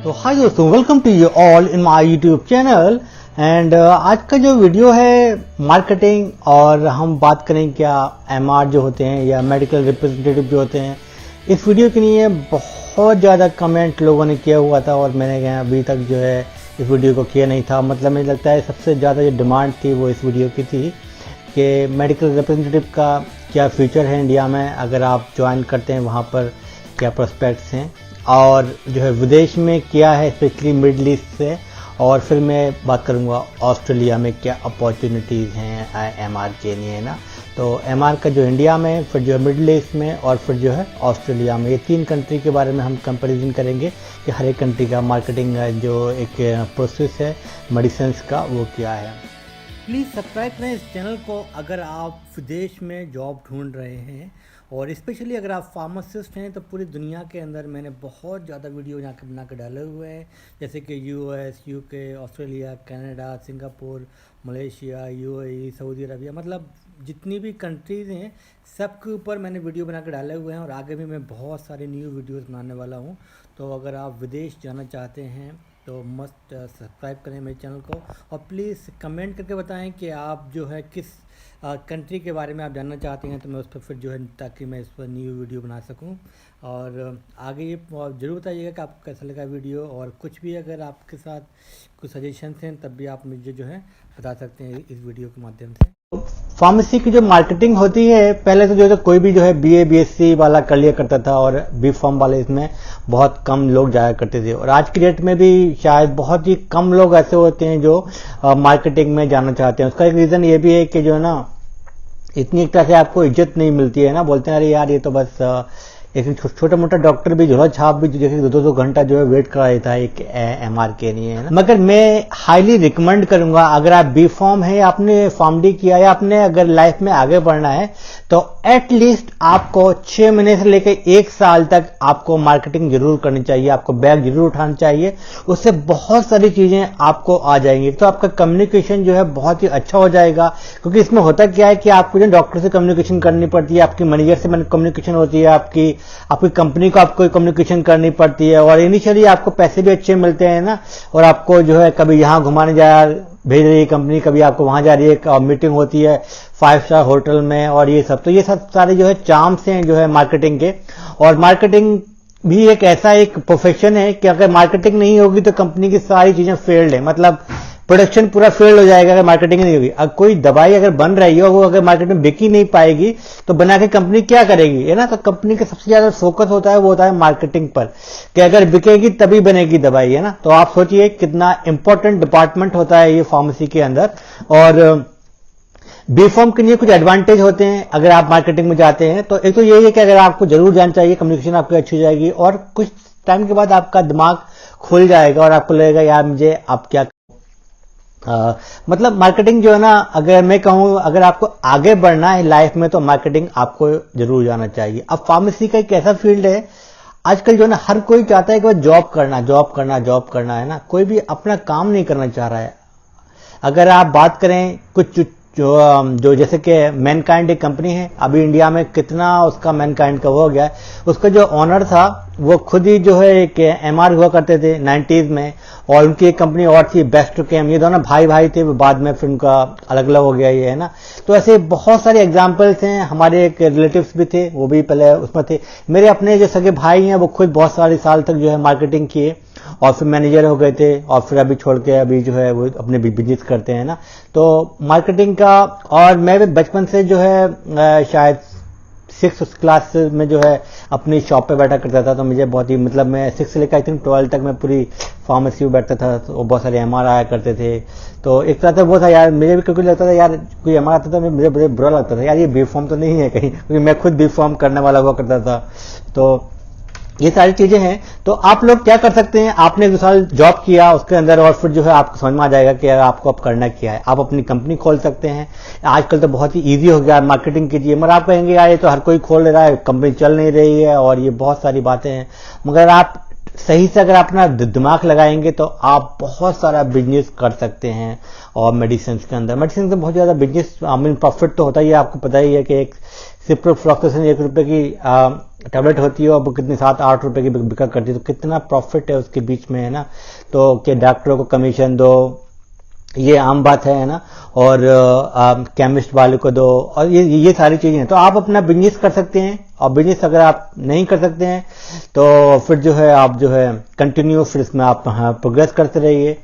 तो हाय दोस्तों, welcome to you all in my YouTube channel. And आज का जो वीडियो है मार्केटिंग, और हम बात करें क्या एमआर जो होते हैं या मेडिकल रिप्रेजेंटेटिव जो होते हैं। इस वीडियो के लिए बहुत ज़्यादा कमेंट लोगों ने किया हुआ था और मैंने अभी तक जो है इस वीडियो को किया नहीं था। मतलब मुझे लगता है सबसे ज़्यादा जो डिमांड थी वो इस वीडियो की थी कि मेडिकल रिप्रेजेंटेटिव का क्या फ्यूचर है इंडिया में, अगर आप ज्वाइन करते हैं वहाँ पर क्या प्रोस्पेक्ट्स हैं, और जो है विदेश में क्या है, स्पेशली मिडल ईस्ट से। और फिर मैं बात करूँगा ऑस्ट्रेलिया में क्या अपॉर्चुनिटीज़ हैं एमआर के लिए, है ना। तो एमआर का जो इंडिया में, फिर जो है मिडल ईस्ट में, और फिर जो है ऑस्ट्रेलिया में, ये तीन कंट्री के बारे में हम कंपैरिजन करेंगे कि हर एक कंट्री का मार्केटिंग जो एक प्रोसेस है मेडिसिन्स का वो क्या है। प्लीज़ सब्सक्राइब करें इस चैनल को अगर आप विदेश में जॉब ढूंढ रहे हैं, और स्पेशली अगर आप फार्मासिस्ट हैं तो पूरी दुनिया के अंदर मैंने बहुत ज़्यादा वीडियो यहाँ के बना के डाले हुए हैं, जैसे कि US, UK, Australia, Canada, Singapore, Malaysia, UAE, Saudi Arabia, मतलब जितनी भी कंट्रीज़ हैं सबके ऊपर मैंने वीडियो बना के डाले हुए हैं, और आगे भी मैं बहुत सारे न्यू वीडियोज़ बनाने वाला हूँ। तो अगर आप विदेश जाना चाहते हैं तो मस्ट सब्सक्राइब करें मेरे चैनल को, और प्लीज़ कमेंट करके बताएं कि आप जो है किस कंट्री के बारे में आप जानना चाहते हैं, तो मैं उस पर फिर जो है ताकि मैं इस पर न्यू वीडियो बना सकूं। और आगे ये ज़रूर बताइएगा कि आपको कैसा लगा वीडियो, और कुछ भी अगर आपके साथ कुछ सजेशंस हैं तब भी आप मुझे जो है बता सकते हैं इस वीडियो के माध्यम से। फार्मेसी की जो मार्केटिंग होती है, पहले तो जो है कोई भी जो है बीए बीएससी वाला कर लिया करता था, और बी फॉर्म वाले इसमें बहुत कम लोग जाया करते थे। और आज की डेट में भी शायद बहुत ही कम लोग ऐसे होते हैं जो मार्केटिंग में जाना चाहते हैं। उसका एक रीज़न ये भी है कि जो है ना इतनी एक तरह से आपको इज्जत नहीं मिलती है ना, बोलते हैं अरे यार ये तो बस एक छोटा मोटा डॉक्टर भी झोला छाप भी जैसे 2-2 घंटा जो है वेट करा देता है एक एमआर के लिए, है ना। मगर मैं हाईली रिकमेंड करूंगा, अगर आप बी फॉर्म है, आपने फार्मडी किया या आपने अगर लाइफ में आगे बढ़ना है, तो एटलीस्ट आपको 6 महीने से लेकर 1 साल तक आपको मार्केटिंग जरूर करनी चाहिए, आपको बैग जरूर उठाना चाहिए। उससे बहुत सारी चीजें आपको आ जाएंगी। तो आपका कम्युनिकेशन जो है बहुत ही अच्छा हो जाएगा, क्योंकि इसमें होता क्या है कि आपको जो डॉक्टर से कम्युनिकेशन करनी पड़ती है, आपकी मैनेजर से कम्युनिकेशन होती है, आपकी कंपनी को आपको कम्युनिकेशन करनी पड़ती है, और इनिशियली आपको पैसे भी अच्छे मिलते हैं ना। और आपको जो है कभी यहाँ घुमाने भेज रही है कंपनी, कभी आपको वहां जा रही है, मीटिंग होती है 5 स्टार होटल में, और ये सब। तो ये सब सारे जो है चार्म्स हैं जो है मार्केटिंग के। और मार्केटिंग भी एक ऐसा एक प्रोफेशन है कि अगर मार्केटिंग नहीं होगी तो कंपनी की सारी चीजें फेल्ड है, मतलब प्रोडक्शन पूरा फेल हो जाएगा अगर मार्केटिंग नहीं होगी। अब कोई दवाई अगर बन रही हो, वो अगर मार्केट में बिकी नहीं पाएगी तो बना के कंपनी क्या करेगी, है ना। तो कंपनी का सबसे ज्यादा फोकस होता है वो होता है मार्केटिंग पर, कि अगर बिकेगी तभी बनेगी दवाई, है ना। तो आप सोचिए कितना इंपॉर्टेंट डिपार्टमेंट होता है ये फार्मेसी के अंदर। और बी फॉर्म के लिए कुछ एडवांटेज होते हैं अगर आप मार्केटिंग में जाते हैं। तो एक तो यही है कि अगर आपको जरूर जानना चाहिए, कम्युनिकेशन आपकी अच्छी हो जाएगी, और कुछ टाइम के बाद आपका दिमाग खुल जाएगा और आपको लगेगा यार मुझे आप क्या मतलब मार्केटिंग जो है ना, अगर मैं कहूं अगर आपको आगे बढ़ना है लाइफ में तो मार्केटिंग आपको जरूर जाना चाहिए। अब फार्मेसी का एक ऐसा फील्ड है आजकल जो है ना, हर कोई चाहता है कि वो जॉब करना है ना, कोई भी अपना काम नहीं करना चाह रहा है। अगर आप बात करें कुछ जो जैसे कि मैनकाइंड एक कंपनी है, अभी इंडिया में कितना उसका मैनकाइंड का हो गया है। उसका जो ऑनर था वो खुद ही जो है एक एमआर हुआ करते थे 90s में, और उनकी एक कंपनी और थी बेस्ट केम। ये दोनों भाई थे, वो बाद में फिर उनका अलग अलग हो गया ये, है ना। तो ऐसे बहुत सारे एग्जाम्पल्स हैं। हमारे एक रिलेटिव्स भी थे, वो भी पहले उसमें थे। मेरे अपने जो सगे भाई हैं वो खुद बहुत सारे साल तक जो है मार्केटिंग किए, और फिर मैनेजर हो गए थे, और फिर अभी छोड़ के अभी जो है वो अपने बिजनेस करते हैं ना। तो मार्केटिंग का, और मैं भी बचपन से जो है शायद 6th क्लास में जो है अपनी शॉप पे बैठा करता था। तो मुझे बहुत ही मतलब मैं 6 से लेकर आई थिंक 12 तक मैं पूरी फार्मेसी में बैठता था, तो बहुत सारे एमआर आया करते थे। तो एक तरह से वो था यार, मुझे भी क्योंकि लगता था यार कोई एमआर आता था मुझे बड़े बुरा लगता था यार, ये बी फॉर्म तो नहीं है कहीं, क्योंकि मैं खुद बी फॉर्म करने वाला हुआ करता था। तो ये सारी चीजें हैं। तो आप लोग क्या कर सकते हैं, आपने 2 साल जॉब किया उसके अंदर, और फिर जो है आपको समझ में आ जाएगा कि आपको अब करना क्या है। आप अपनी कंपनी खोल सकते हैं। आजकल तो बहुत ही इजी हो गया मार्केटिंग कीजिए, मगर आप कहेंगे यार ये तो हर कोई खोल ले रहा है, कंपनी चल नहीं रही है, और ये बहुत सारी बातें हैं। मगर आप सही से अगर अपना दिमाग लगाएंगे तो आप बहुत सारा बिजनेस कर सकते हैं। और मेडिसिन के अंदर, मेडिसिन से बहुत ज़्यादा बिजनेस, आई मीन प्रॉफिट तो होता ही है। आपको पता ही है कि एक सिप्रोफ्लॉक्सासिन 1 रुपये की टैबलेट होती है और वो कितनी 7-8 रुपये की बिका करती है, तो कितना प्रॉफिट है उसके बीच में, है ना। तो कि डॉक्टरों को कमीशन दो, ये आम बात है ना, और केमिस्ट वाले को दो, और ये सारी चीजें हैं। तो आप अपना बिजनेस कर सकते हैं, और बिजनेस अगर आप नहीं कर सकते हैं तो फिर जो है आप जो है कंटिन्यू फिर इसमें आप प्रोग्रेस करते रहिए।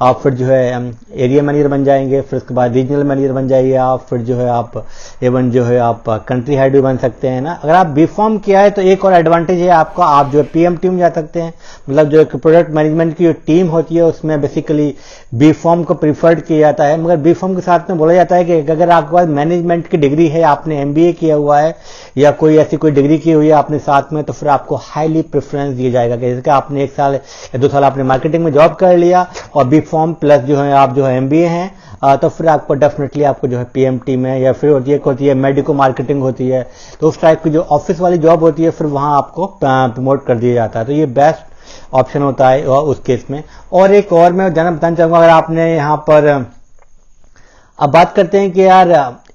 आप फिर जो है एरिया मैनेजर बन जाएंगे, फिर उसके बाद रीजनल मैनेजर बन जाइए आप, फिर जो है आप इवन जो है आप कंट्री हेड भी बन सकते हैं ना। अगर आप बी फॉर्म किया है तो एक और एडवांटेज है आपका, आप जो है पीएम टीम जा सकते हैं। मतलब जो प्रोडक्ट मैनेजमेंट की जो टीम होती है उसमें बेसिकली बी फॉर्म को प्रीफर्ड किया जाता है। मगर बी फॉर्म के साथ में बोला जाता है कि अगर आपके पास मैनेजमेंट की डिग्री है, आपने एमबीए किया हुआ है या कोई ऐसी कोई डिग्री की हुई है आपने साथ में, तो फिर आपको हाईली प्रेफरेंस दिया जाएगा। जैसे कि आपने 1 साल या 2 साल आपने मार्केटिंग में जॉब कर लिया और बी फॉर्म प्लस जो है आप जो है एमबीए हैं, तो फिर आपको डेफिनेटली आपको जो है पीएमटी में, या फिर होती है मेडिको मार्केटिंग होती है, तो उस टाइप की जो ऑफिस वाली जॉब होती है फिर वहां आपको प्रमोट कर दिया जाता है। तो ये बेस्ट ऑप्शन होता है उस केस में। और एक और मैं बताना चाहूंगा, अगर आपने यहाँ पर अब बात करते हैं कि यार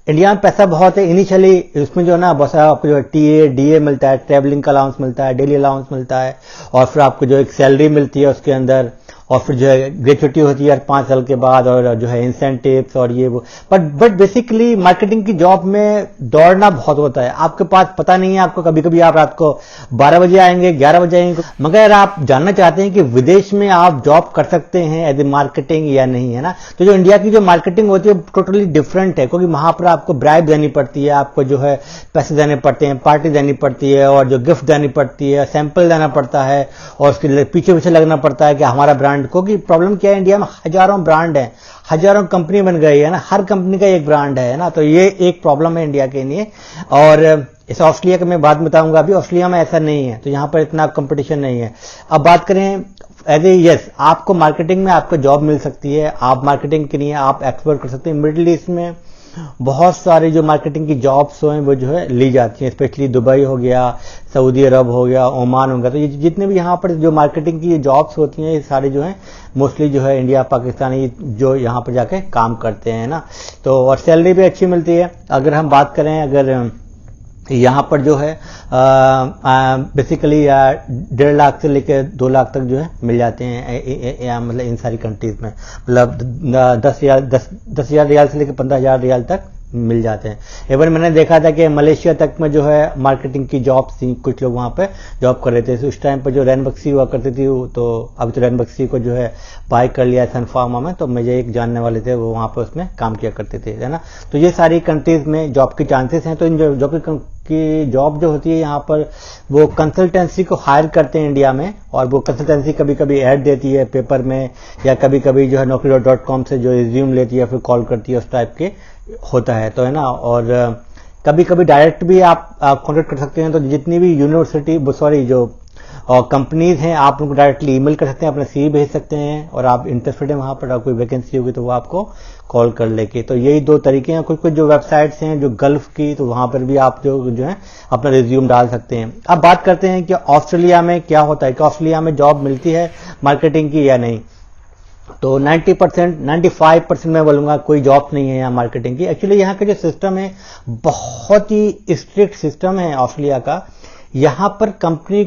इंडिया में पैसा बहुत है इनिशियली, इसमें जो है ना बहुत सारा आपको जो है टीए डीए मिलता है, ट्रैवलिंग का अलाउंस मिलता है, डेली अलाउंस मिलता है, और फिर आपको जो एक सैलरी मिलती है उसके अंदर, और फिर जो है ग्रेचुटी होती है 5 साल के बाद, और जो है इंसेंटिव्स और ये वो। बट बेसिकली मार्केटिंग की जॉब में दौड़ना बहुत होता है। आपके पास पता नहीं है, आपको कभी कभी आप रात को 12 बजे आएंगे, 11 बजे आएंगे। मगर आप जानना चाहते हैं कि विदेश में आप जॉब कर सकते हैं एज ए मार्केटिंग या नहीं, है ना। तो जो इंडिया की जो मार्केटिंग होती है टोटली डिफरेंट है, क्योंकि वहां पर आपको ब्राइब देनी पड़ती है, आपको जो है पैसे देने पड़ते हैं, पार्टी देनी पड़ती है, और जो गिफ्ट देनी पड़ती है, सैंपल देना पड़ता है, और उसके पीछे पीछे लगना पड़ता है कि हमारा ब्रांड को। कि प्रॉब्लम क्या है, इंडिया में हजारों ब्रांड है, हजारों कंपनी बन गई है ना, हर कंपनी का एक ब्रांड है ना। तो ये एक प्रॉब्लम है इंडिया के लिए। और इस ऑस्ट्रेलिया का मैं बात बताऊंगा, अभी ऑस्ट्रेलिया में ऐसा नहीं है, तो यहां पर इतना कंपटीशन नहीं है। अब बात करें एज ए यस, आपको मार्केटिंग में आपको जॉब मिल सकती है, आप मार्केटिंग के लिए आप एक्सप्लोर कर सकते हैं। मिडिल ईस्ट में बहुत सारे जो मार्केटिंग की जॉब्स हैं वो जो है ली जाती हैं, स्पेशली दुबई हो गया, सऊदी अरब हो गया, ओमान हो गया। तो ये जितने भी यहाँ पर जो मार्केटिंग की जॉब्स होती हैं ये सारे जो है मोस्टली जो है इंडिया पाकिस्तानी जो यहाँ पर जाके काम करते हैं ना। तो और सैलरी भी अच्छी मिलती है। अगर हम बात करें, अगर यहाँ पर जो है बेसिकली 1.5 लाख से लेकर 2 लाख तक जो है मिल जाते हैं, मतलब इन सारी कंट्रीज में, मतलब 10,000 रियाल से लेकर 15,000 रियाल तक मिल जाते हैं। इवन मैंने देखा था कि मलेशिया तक में जो है मार्केटिंग की जॉब थी, कुछ लोग वहां पे जॉब कर रहे थे। उस टाइम पर जो रैन बक्सी हुआ करती थी, तो अभी तो रैन बक्सी को जो है बाय कर लिया सन फार्मा में, तो मुझे एक जानने वाले थे वो वहां पर उसमें काम किया करते थे, है ना। तो ये सारी कंट्रीज में जॉब के चांसेस हैं। तो इन जॉब की जॉब जो होती है यहाँ पर वो कंसल्टेंसी को हायर करते हैं इंडिया में, और वो कंसल्टेंसी कभी कभी ऐड देती है पेपर में, या कभी कभी जो है naukri.com से जो रिज्यूम लेती है फिर कॉल करती है, उस टाइप के होता है, तो है ना। और कभी कभी डायरेक्ट भी आप कॉन्टेक्ट कर सकते हैं। तो जितनी भी यूनिवर्सिटी जो कंपनीज हैं, आप उनको डायरेक्टली ईमेल कर सकते हैं, अपना सीवी भेज सकते हैं, और आप इंटरेस्टेड हैं वहां पर, कोई वैकेंसी होगी तो वो आपको कॉल कर लेके। तो यही 2 तरीके हैं। कुछ जो वेबसाइट्स हैं जो गल्फ की, तो वहां पर भी आप जो है अपना रिज्यूम डाल सकते हैं। अब बात करते हैं कि ऑस्ट्रेलिया में क्या होता है, कि ऑस्ट्रेलिया में जॉब मिलती है मार्केटिंग की या नहीं। तो 90%, 95% मैं बोलूंगा कोई जॉब नहीं है यहाँ मार्केटिंग की। एक्चुअली यहाँ का जो सिस्टम है बहुत ही स्ट्रिक्ट सिस्टम है ऑस्ट्रेलिया का। यहाँ पर कंपनी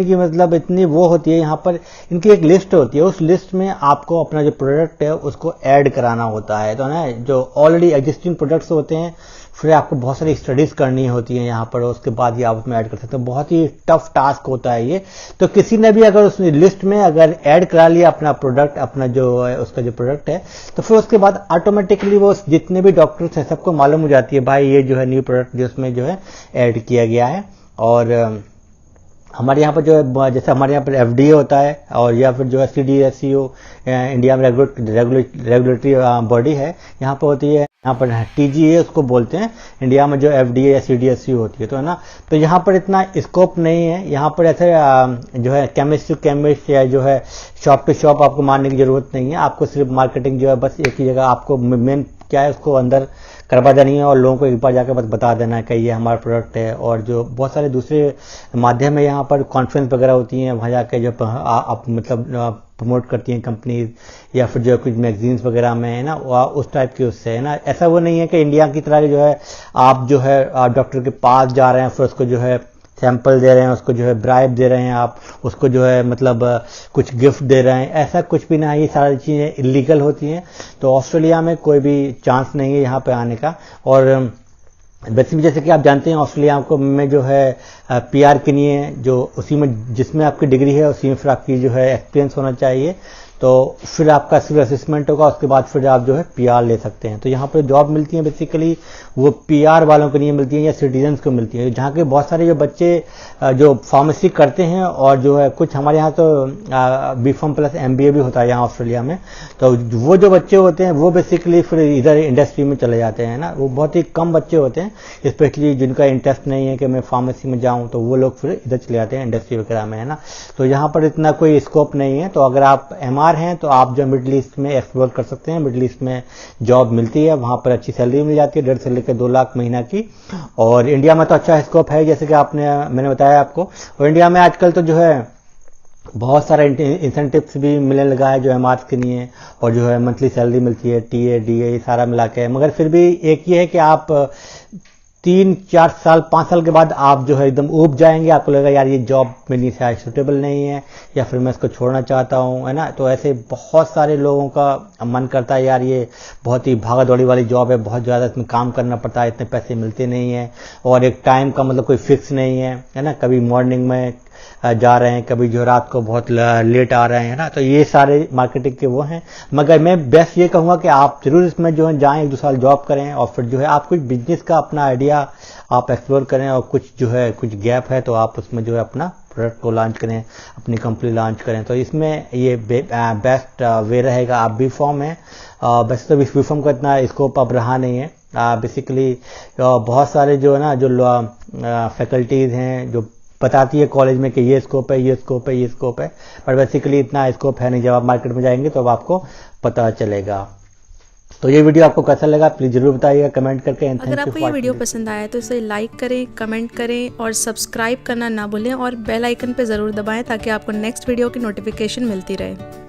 की मतलब इतनी वो होती है, यहाँ पर इनकी एक लिस्ट होती है, उस लिस्ट में आपको अपना जो प्रोडक्ट है उसको ऐड कराना होता है। तो ना जो ऑलरेडी एग्जिस्टिंग प्रोडक्ट्स होते हैं, फिर आपको बहुत सारी स्टडीज करनी होती है यहाँ पर, उसके बाद ही आप उसमें ऐड कर सकते हो। बहुत ही टफ टास्क होता है ये। तो किसी ने भी अगर उस लिस्ट में अगर ऐड करा लिया अपना प्रोडक्ट, अपना जो है उसका जो प्रोडक्ट है, तो फिर उसके बाद ऑटोमेटिकली वो जितने भी डॉक्टर्स हैं सबको मालूम हो जाती है भाई ये जो है न्यू प्रोडक्ट जिसमें जो है ऐड किया गया है। और हमारे यहाँ पर जो है जैसे हमारे यहाँ पर एफडीए होता है, और या फिर जो है सीडीएसईओ इंडिया में रेगुलेटरी बॉडी है, यहाँ पर होती है। यहाँ पर टीजीए उसको बोलते हैं इंडिया में, जो एफडीए या सीडीएसईओ होती है, तो है ना। तो यहाँ पर इतना स्कोप नहीं है। यहाँ पर ऐसे जो है केमिस्ट टू केमिस्ट या जो है शॉप टू शॉप आपको मारने की जरूरत नहीं है। आपको सिर्फ मार्केटिंग जो है बस एक ही जगह आपको मेन क्या है उसको अंदर करवा देनी है और लोगों को एक बार जाकर बस बता देना है कि ये हमारा प्रोडक्ट है। और जो बहुत सारे दूसरे माध्यम है यहाँ पर कॉन्फ्रेंस वगैरह होती हैं, वहाँ जाकर जो आप मतलब प्रमोट करती हैं कंपनीज, या फिर जो कुछ मैगजीन्स वगैरह में है ना उस टाइप के उससे है ना। ऐसा वो नहीं है कि इंडिया की तरह जो है आप जो है डॉक्टर के पास जा रहे हैं फिर उसको जो है सैंपल दे रहे हैं, उसको जो है ब्राइब दे रहे हैं, आप उसको जो है मतलब कुछ गिफ्ट दे रहे हैं, ऐसा कुछ भी ना है। ये सारी चीज़ें इलीगल होती हैं। तो ऑस्ट्रेलिया में कोई भी चांस नहीं है यहाँ पे आने का। और वैसे भी जैसे कि आप जानते हैं ऑस्ट्रेलिया को में जो है PR के लिए जो उसी में जिसमें आपकी डिग्री है उसी में फिर आपकी जो है एक्सपीरियंस होना चाहिए। तो फिर आपका सिर्फ असेसमेंट होगा, उसके बाद फिर आप जो है PR ले सकते हैं। तो यहाँ पर जॉब मिलती है बेसिकली वो PR वालों के लिए मिलती है या सिटीजन्स को मिलती है, जहाँ के बहुत सारे जो बच्चे जो फार्मेसी करते हैं और जो है कुछ हमारे यहाँ तो B.Pharm प्लस MBA भी होता है यहाँ ऑस्ट्रेलिया में। तो वो जो बच्चे होते हैं वो बेसिकली फिर इधर इंडस्ट्री में चले जाते हैं ना। वो बहुत ही कम बच्चे होते हैं स्पेशली जिनका इंटरेस्ट नहीं है कि मैं फार्मेसी में जाऊँ, तो वो लोग फिर इधर चले जाते हैं इंडस्ट्री वगैरह में है ना। तो यहाँ पर इतना कोई स्कोप नहीं है। तो अगर आप MR हैं तो आप जो मिडिल ईस्ट में एक्सप्लोर कर सकते हैं। मिडिल ईस्ट में जॉब मिलती है, वहाँ पर अच्छी सैलरी मिल जाती है 1.5 से लेकर 2 लाख महीना की। और इंडिया में तो अच्छा स्कोप है जैसे कि मैंने बताया आपको। और इंडिया में आजकल तो जो है बहुत सारा इंसेंटिव्स भी मिलने लगा है जो MRs के लिए, और जो है मंथली सैलरी मिलती है TA DA ये सारा मिला के। मगर फिर भी एक ये है कि आप 3-4 साल 5 साल के बाद आप जो है एकदम ऊब जाएंगे, आपको लगेगा यार ये जॉब मेरी शायद सूटेबल नहीं है या फिर मैं इसको छोड़ना चाहता हूँ है ना। तो ऐसे बहुत सारे लोगों का मन करता है यार ये बहुत ही भागा दौड़ी वाली जॉब है, बहुत ज़्यादा इसमें काम करना पड़ता है, इतने पैसे मिलते नहीं है और एक टाइम का मतलब कोई फिक्स नहीं है ना। कभी मॉर्निंग में जा रहे हैं, कभी जो रात को बहुत लेट आ रहे हैं ना। तो ये सारे मार्केटिंग के वो हैं। मगर मैं बेस्ट ये कहूँगा कि आप जरूर इसमें जो है जाएं, 1-2 साल जॉब करें और फिर जो है आप कुछ बिजनेस का अपना आइडिया आप एक्सप्लोर करें, और कुछ जो है कुछ गैप है तो आप उसमें जो है अपना प्रोडक्ट को लॉन्च करें, अपनी कंपनी लॉन्च करें। तो इसमें ये बेस्ट वे रहेगा। आप B.Pharm है, वैसे तो B.Pharm का इतना स्कोप अब रहा नहीं है। बेसिकली बहुत सारे जो है ना जो फैकल्टीज हैं जो बताती है कॉलेज में कि ये स्कोप है, ये स्कोप है, ये स्कोप है, पर बेसिकली इतना स्कोप है नहीं। जब आप मार्केट में जाएंगे तो अब आपको पता चलेगा। तो ये वीडियो आपको कैसा लगा प्लीज जरूर बताइएगा कमेंट करके। अगर आपको ये वीडियो पसंद आया तो इसे लाइक करें, कमेंट करें और सब्सक्राइब करना ना भूलें और बेल आइकन पे ज़रूर दबाएं ताकि आपको नेक्स्ट वीडियो की नोटिफिकेशन मिलती रहे।